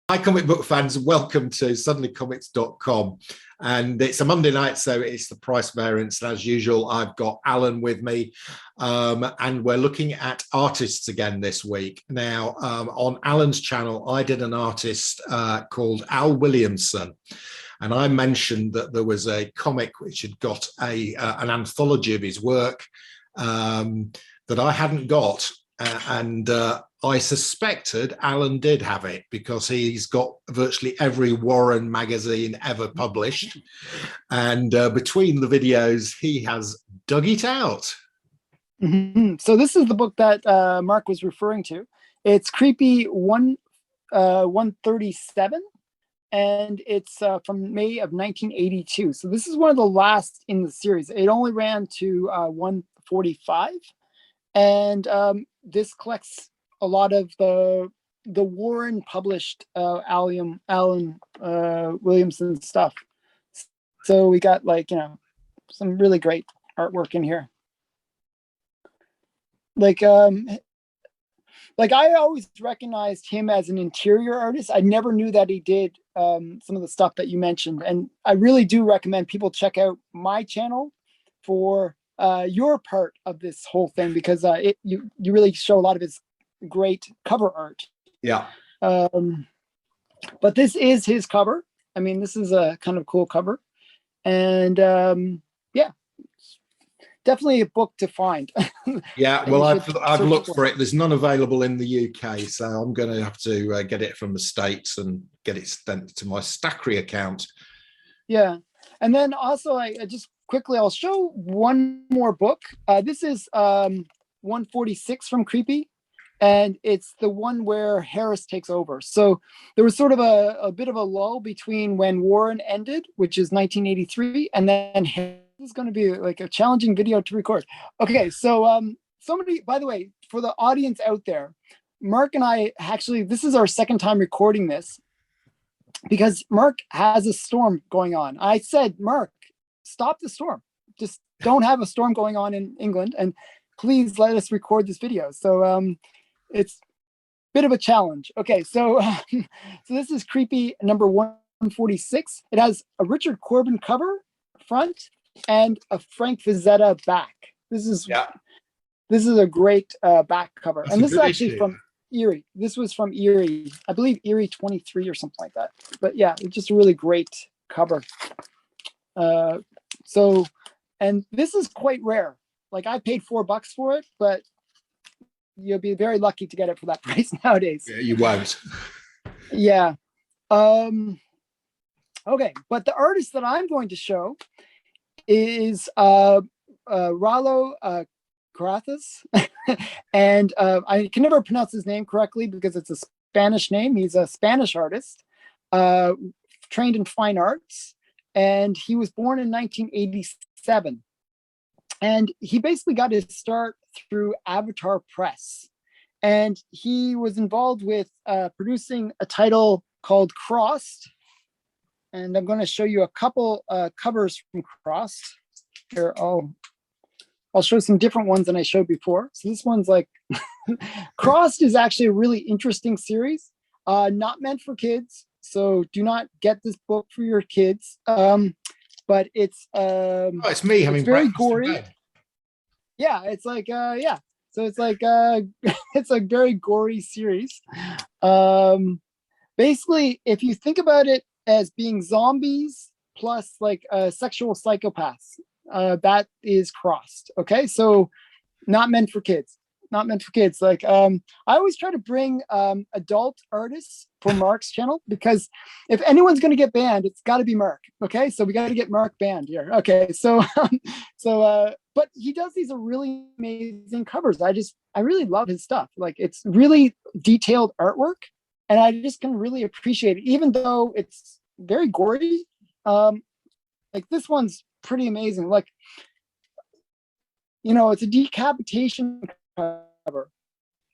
Hi, comic book fans. Welcome to suddenlycomics.com. And it's a Monday night, so it's the price variance. And as usual, I've got Allan with me. And we're looking at artists again this week. Now, on Allan's channel, I did an artist called Al Williamson. And I mentioned that there was a comic which had got an anthology of his work that I hadn't got. I suspected Allan did have it because he's got virtually every Warren magazine ever published. And between the videos, he has dug it out. So this is the book that Mark was referring to. It's Creepy 137, and it's from May of 1982. So this is one of the last in the series. It only ran to 145. And this collects a lot of the Warren published Allan Williamson stuff. So we got some really great artwork in here. Like I always recognized him as an interior artist. I never knew that he did some of the stuff that you mentioned. And I really do recommend people check out my channel for your part of this whole thing, because you really show a lot of his great cover art. Yeah. But this is his cover. I mean, this is a kind of cool cover, and yeah, definitely a book to find. Yeah, well, I've looked for it. There's none available in the UK, so I'm going to have to get it from the States and get it sent to my Stackery account. Yeah, and then also I just quickly, I'll show one more book. This is 146 from Creepy, and it's the one where Harris takes over. So there was sort of a bit of a lull between when Warren ended, which is 1983, and then Harris is going to be like a challenging video to record. Okay, so somebody, by the way, for the audience out there, Mark and I actually, this is our second time recording this because Mark has a storm going on. I said, Mark, stop the storm. Just don't have a storm going on in England, and please let us record this video. So it's a bit of a challenge. Okay, so so this is Creepy number 146. It has a Richard Corbin cover front and a Frank Frazetta back. This is a great back cover. That's, and this is actually issue from Eerie. This was from Eerie, I believe Eerie 23 or something like that. But yeah, it's just a really great cover. So, and this is quite rare. Like, I paid $4 for it, but you'll be very lucky to get it for that price nowadays. Yeah, you won't. Yeah. Okay, but the artist that I'm going to show is Raulo Caceres, and I can never pronounce his name correctly because it's a Spanish name. He's a Spanish artist, trained in fine arts. And he was born in 1987. And he basically got his start through Avatar Press. And he was involved with producing a title called Crossed. And I'm going to show you a couple covers from Crossed. Here, I'll show some different ones than I showed before. So this one's like, Crossed is actually a really interesting series, not meant for kids. So do not get this book for your kids. But it's it's me having very gory. Yeah, it's like yeah. So it's like it's a very gory series. Basically, if you think about it as being zombies plus like sexual psychopaths, that is Crossed. Okay, so not meant for kids. Not meant for kids. Like I always try to bring adult artists for Mark's channel, because if anyone's going to get banned, it's got to be Mark. Okay, so we got to get Mark banned here. Okay, so but he does these really amazing covers. I really love his stuff. Like, it's really detailed artwork, and I just can really appreciate it, even though it's very gory. Like, this one's pretty amazing. Like, it's a decapitation cover,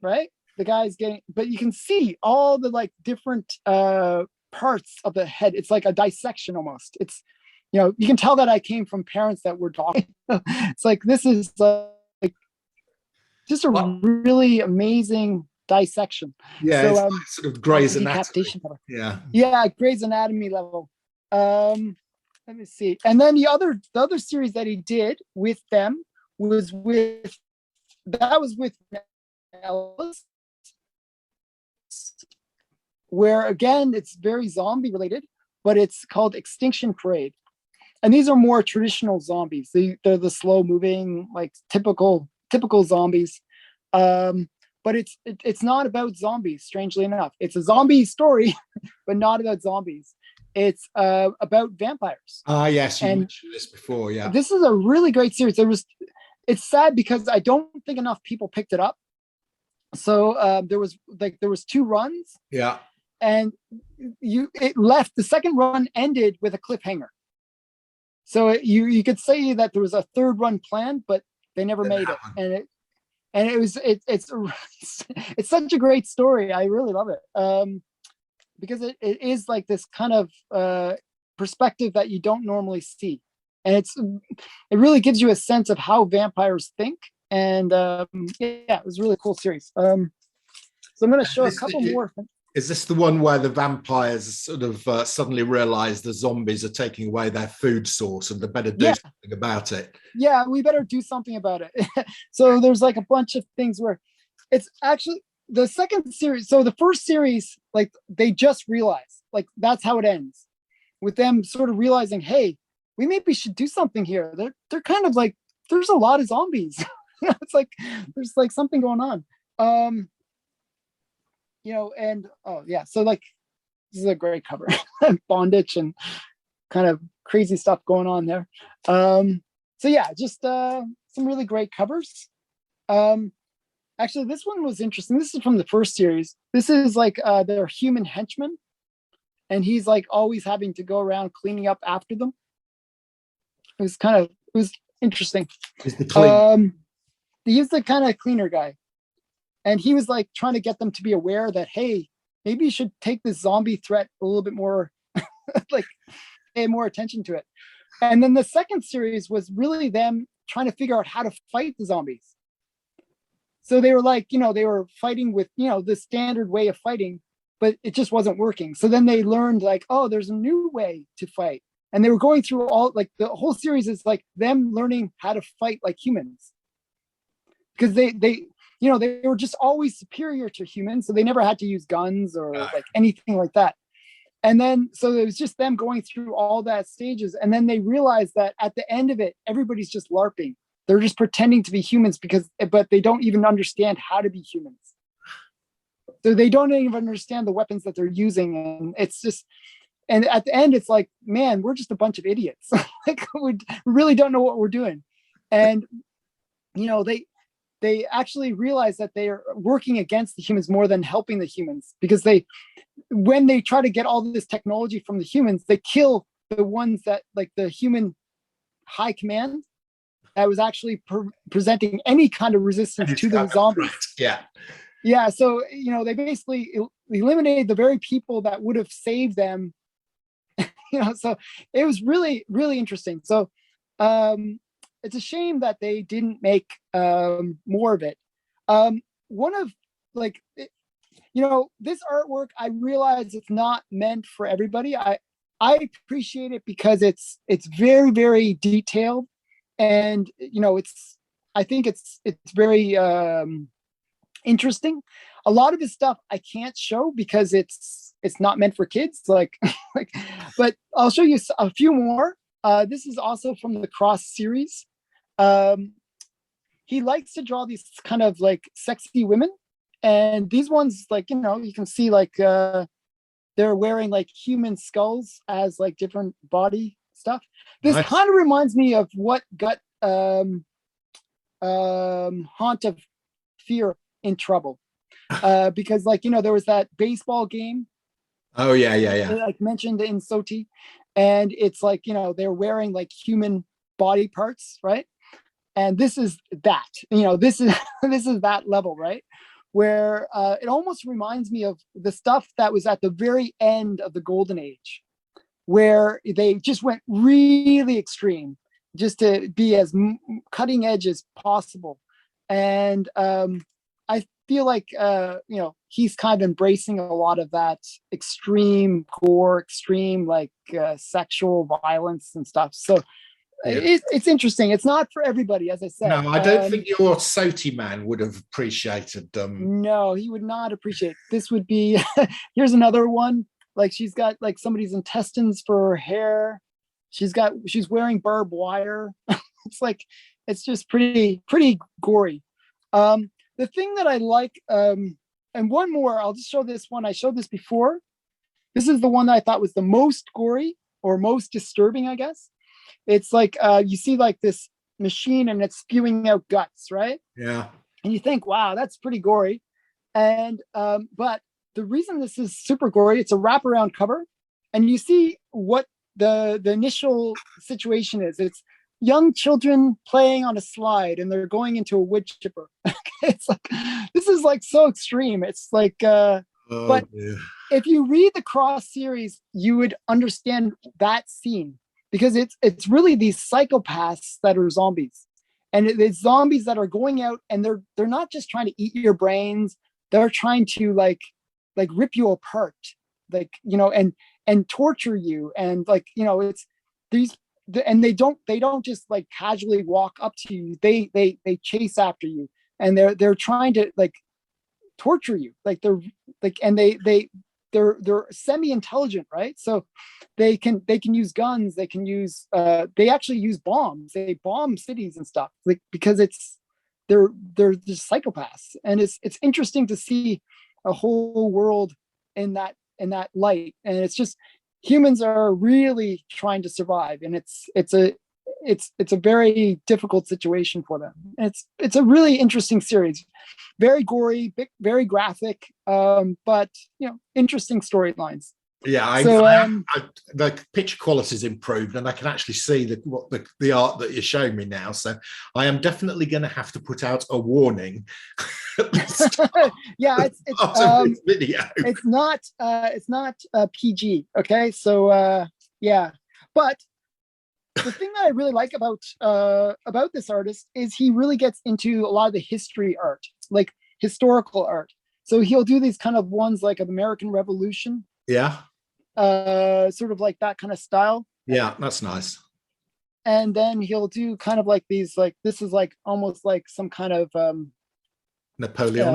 right? The guy's getting, but you can see all the like different parts of the head. It's like a dissection almost. It's, you can tell that I came from parents that were talking. It's like, this is like just a really amazing dissection. Yeah, So it's like sort of Grey's Anatomy. decapitation cover. Yeah, Grey's Anatomy level. Let me see. And then the other series that he did with them was with Ellis, where again it's very zombie related, but it's called Extinction Parade. And these are more traditional zombies. They're the slow moving, like typical zombies. But it's not about zombies, strangely enough. It's a zombie story, but not about zombies. It's about vampires. Yes, you mentioned this before. Yeah, this is a really great series. It's sad because I don't think enough people picked it up. So there was 2 runs. Yeah, and it left. The second run ended with a cliffhanger. So you could say that there was a 3rd run planned, but they never made it. And it's such a great story. I really love it. Because it is like this kind of perspective that you don't normally see. And it really gives you a sense of how vampires think. And it was a really cool series. So I'm going to show a couple more. Is this the one where the vampires sort of suddenly realize the zombies are taking away their food source and they better do something about it? Yeah, we better do something about it. So there's like a bunch of things where it's actually the second series. So the first series, like they just realize, like that's how it ends, with them sort of realizing, hey, we maybe should do something here. They're kind of like, there's a lot of zombies. It's like there's like something going on. And so like this is a great cover. Bondage and kind of crazy stuff going on there. So yeah, just some really great covers. Actually, this one was interesting. This is from the first series. This is like their human henchman, and he's like always having to go around cleaning up after them. It was interesting. He's the clean. He's the kind of cleaner guy. And he was like trying to get them to be aware that, hey, maybe you should take this zombie threat a little bit more, like pay more attention to it. And then the second series was really them trying to figure out how to fight the zombies. So they were like, they were fighting with, the standard way of fighting, but it just wasn't working. So then they learned like, oh, there's a new way to fight. And they were going through all, like the whole series is like them learning how to fight like humans. Because they were just always superior to humans. So they never had to use guns or like anything like that. And then, so it was just them going through all that stages. And then they realized that at the end of it, everybody's just LARPing. They're just pretending to be humans but they don't even understand how to be humans. So they don't even understand the weapons that they're using. And it's just, and at the end, it's like, man, we're just a bunch of idiots. Like we really don't know what we're doing. And, they actually realize that they are working against the humans more than helping the humans, because when they try to get all this technology from the humans, they kill the ones that like the human high command that was actually presenting any kind of resistance to the zombies. Right. Yeah. So, they basically eliminated the very people that would have saved them. So it was really, really interesting. So, it's a shame that they didn't make more of it. One of like, this artwork, I realize it's not meant for everybody. I appreciate it because it's very, very detailed, and I think it's very interesting. A lot of his stuff I can't show because it's not meant for kids. Like, but I'll show you a few more. This is also from the Cross series. He likes to draw these kind of like sexy women, and these ones, like, you can see like they're wearing like human skulls as like different body stuff. This kind of reminds me of what got Haunt of Fear in trouble, because like there was that baseball game. Oh yeah. Like mentioned in Soti, and it's like they're wearing like human body parts, right? And this is that, this is that level, right? Where it almost reminds me of the stuff that was at the very end of the Golden Age, where they just went really extreme, just to be as cutting edge as possible. And I I feel like he's kind of embracing a lot of that extreme gore, extreme like sexual violence and stuff. So Yeah. it's interesting. It's not for everybody, as I said. No, I don't think your Soti man would have appreciated them. No, he would not appreciate. This would be here's another one. Like she's got like somebody's intestines for her hair. She's wearing barbed wire. It's like it's just pretty gory. The thing that I like, and one more, I'll just show this one. I showed this before. This is the one that I thought was the most gory or most disturbing, I guess. It's like you see like this machine and it's spewing out guts, right? Yeah. And you think, wow, that's pretty gory. And but the reason this is super gory, it's a wraparound cover, and you see what the initial situation is. It's young children playing on a slide and they're going into a wood chipper. It's like this is like so extreme. It's like but dear. If you read the Cross series, you would understand that scene, because it's really these psychopaths that are zombies, and it's zombies that are going out and they're not just trying to eat your brains. They're trying to like rip you apart, like, and torture you, and like, it's these, and they don't just like casually walk up to you. They chase after you, and they're trying to like torture you, like they're like, and they're semi-intelligent, right? So they can use guns, they can use they actually use bombs. They bomb cities and stuff, like, because they're just psychopaths. And it's interesting to see a whole world in that light. And it's just, humans are really trying to survive, and it's a very difficult situation for them. And it's a really interesting series, very gory, very graphic, but interesting storylines. Yeah, the picture quality is improved, and I can actually see the art that you're showing me now. So I am definitely going to have to put out a warning. Yeah, it's video. It's not PG. Okay, so yeah, but the thing that I really like about this artist is he really gets into a lot of the history art, like historical art. So he'll do these kind of ones like of American Revolution. Yeah. Sort of like that kind of style. Yeah, that's nice. And then he'll do kind of like these, like, this is like almost like some kind of Napoleon.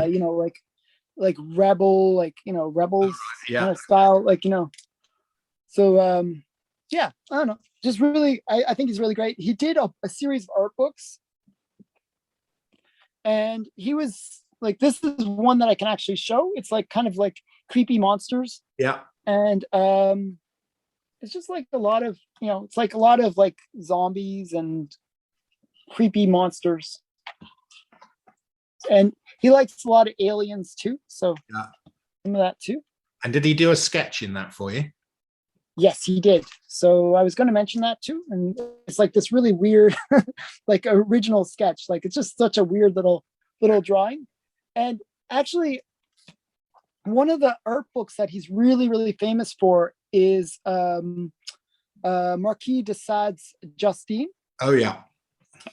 Like rebel, like, rebels Yeah. kind of style, like, so yeah, I don't know, just really, I think he's really great. He did a series of art books, and he was like, this is one that I can actually show. It's like kind of like creepy monsters. Yeah. And it's just like a lot of, it's like a lot of like zombies and creepy monsters. And he likes a lot of aliens too, so yeah, some of that too. And did he do a sketch in that for you? Yes, he did. So I was going to mention that too. And it's like this really weird, like original sketch. Like it's just such a weird little drawing. And actually, one of the art books that he's really, really famous for is Marquis de Sade's Justine. Oh yeah.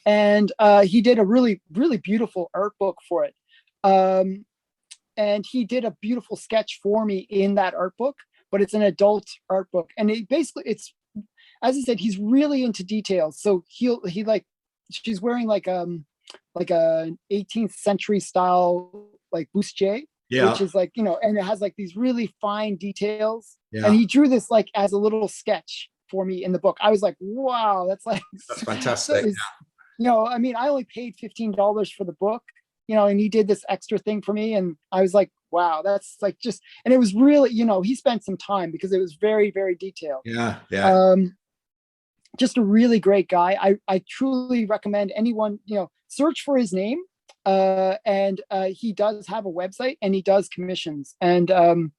And he did a really, really beautiful art book for it. And he did a beautiful sketch for me in that art book, but it's an adult art book. And it's, as I said, he's really into details. So he like, she's wearing like a 18th century style, like bustier. Yeah. Which is like, and it has like these really fine details. Yeah. And he drew this like as a little sketch for me in the book. I was like, wow, that's fantastic. I mean, I only paid $15 for the book, and he did this extra thing for me. And I was like, wow, that's like just, and it was really, he spent some time because it was very, very detailed. Yeah. Yeah. Just a really great guy. I truly recommend anyone, search for his name. And he does have a website, and he does commissions, and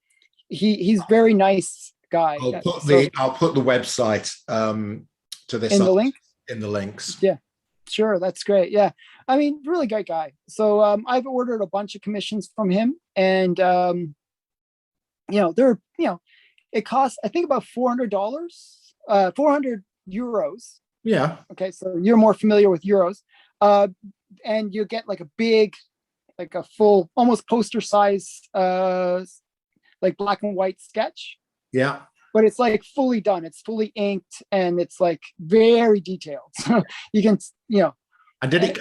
he's very nice guy. I'll put the website to this in the link. In the links. Yeah, sure, that's great. Yeah, I mean, really great guy. So I've ordered a bunch of commissions from him, and it costs, I think, about $400, 400 euros. Yeah. Okay, so you're more familiar with euros. And you get like a big like a full, almost poster size, like black and white sketch. Yeah. But it's like fully done. It's fully inked and it's like very detailed. So you can, you know. And did it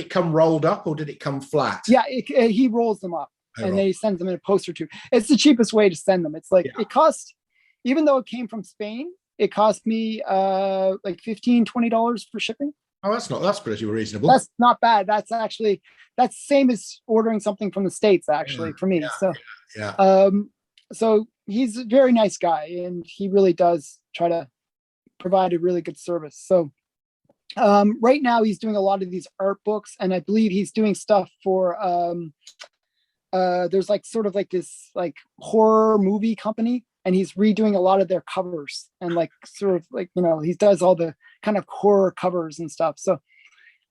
come rolled up or did it come flat? Yeah, he rolls them up and then he sends them in a poster tube. It's the cheapest way to send them. It's like, it cost, even though it came from Spain, it cost me like $15-20 for shipping. Oh, that's pretty reasonable. That's not bad. That's same as ordering something from the States, actually, for me. So he's a very nice guy and he really does try to provide a really good service. So right now he's doing a lot of these art books, and I believe he's doing stuff for there's like sort of like this like horror movie company, and he's redoing a lot of their covers and like sort of like, you know, he does all the kind of horror covers and stuff. So,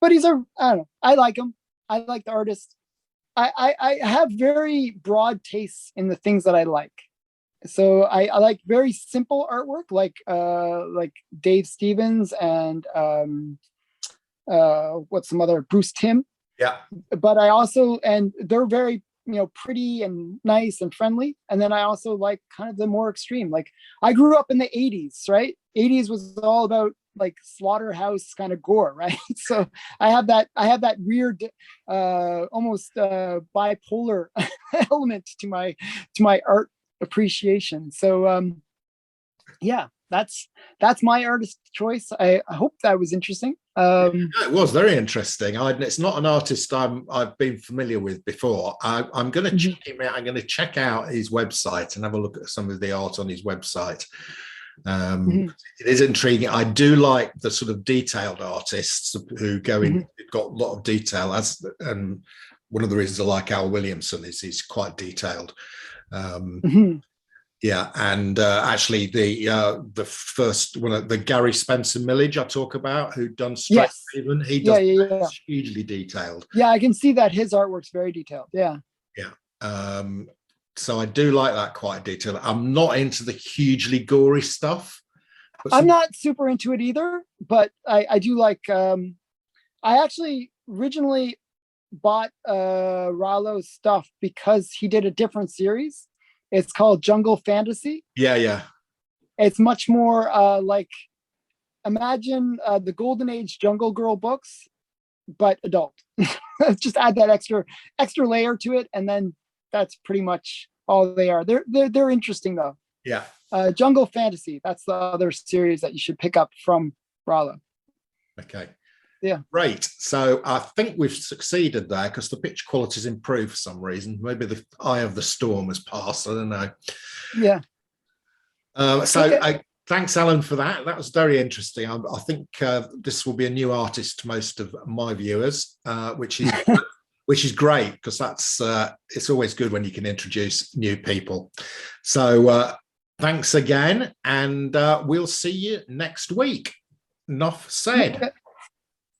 but I don't know, I like him. I like the artist. I have very broad tastes in the things that I like. So I like very simple artwork, like Dave Stevens and what's some other, Bruce Timm. Yeah. But I also, and they're very, you know, pretty and nice and friendly. And then I also like kind of the more extreme. Like I grew up in the 80s, right? 80s was all about like slaughterhouse kind of gore, right? So I have that weird almost bipolar element to my art appreciation. So yeah, that's my artist choice. I hope that was interesting. It was very interesting. It's not an artist I've been familiar with before. I'm going to check him out. I'm going to check out his website and have a look at some of the art on his website. It is intriguing. I do like the sort of detailed artists who go in, got a lot of detail, and one of the reasons I like Al Williamson is he's quite detailed. Yeah, and actually the first one, the Gary Spencer Millage I talk about, who done Straight Haven, he does hugely detailed. Yeah, I can see that his artwork's very detailed. Yeah. So I do like that quite detailed. I'm not into the hugely gory stuff. I'm not super into it either, but I do like. I actually originally bought Raulo's stuff because he did a different series. It's called Jungle Fantasy. Yeah. It's much more like, imagine the Golden Age Jungle Girl books, but adult. Just add that extra layer to it, and then that's pretty much all they are. They're interesting though. Yeah. Jungle Fantasy. That's the other series that you should pick up from Raulo. Okay. Yeah. Great. So I think we've succeeded there because the pitch quality's improved for some reason. Maybe the eye of the storm has passed. I don't know. Yeah. Thanks, Allan, for that. That was very interesting. I think this will be a new artist to most of my viewers, which is great because it's always good when you can introduce new people. So thanks again, and we'll see you next week. Enough said.